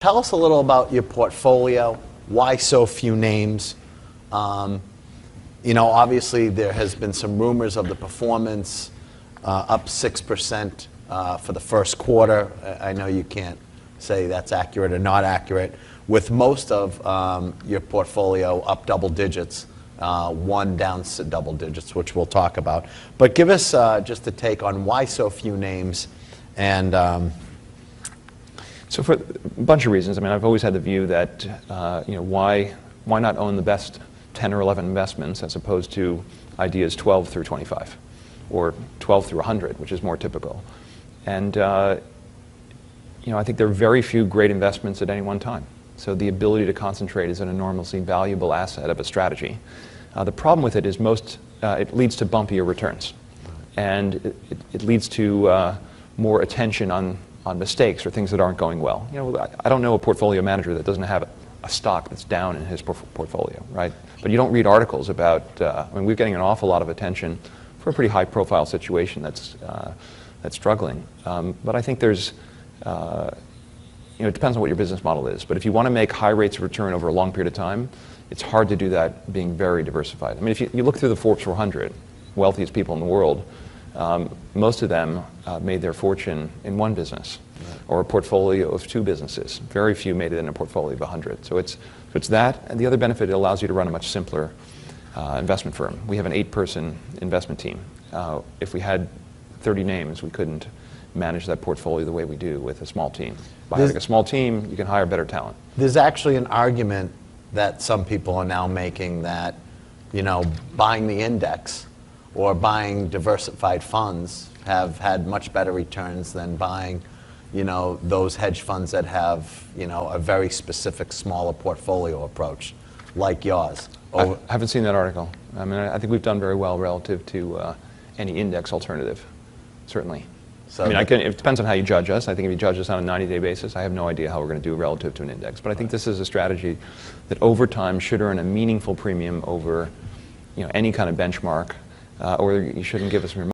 Tell us a little about your portfolio. Why so few names? Obviously there has been some rumors of the performance up 6% for the first quarter. I know you can't say that's accurate or not accurate. With most of your portfolio up double digits, one down double digits, which we'll talk about. But give us just a take on why so few names and So for a bunch of reasons. I mean, I've always had the view that, why not own the best 10 or 11 investments as opposed to ideas 12 through 25 or 12 through 100, which is more typical. And, I think there are very few great investments at any one time. So the ability to concentrate is an enormously valuable asset of a strategy. The problem with it is it leads to bumpier returns. And it leads to more attention on mistakes or things that aren't going well. I don't know a portfolio manager that doesn't have a stock that's down in his portfolio, right? But you don't read articles about, we're getting an awful lot of attention for a pretty high profile situation that's struggling. But I think there's, it depends on what your business model is. But if you want to make high rates of return over a long period of time, it's hard to do that being very diversified. I mean, if you look through the Forbes 400, wealthiest people in the world, most of them made their fortune in one business or a portfolio of 2 businesses. Very few made it in a portfolio of 100. So it's that, and the other benefit, it allows you to run a much simpler investment firm. We have an 8-person investment team. If we had 30 names, we couldn't manage that portfolio the way we do with a small team. By having a small team, you can hire better talent. There's actually an argument that some people are now making that, buying the index or buying diversified funds have had much better returns than buying, those hedge funds that have, a very specific smaller portfolio approach, like yours. I haven't seen that article. I mean, I think we've done very well relative to any index alternative, certainly. So I mean, it depends on how you judge us. I think if you judge us on a 90-day basis, I have no idea how we're going to do relative to an index. But I think this is a strategy that over time should earn a meaningful premium over, any kind of benchmark, or you shouldn't give us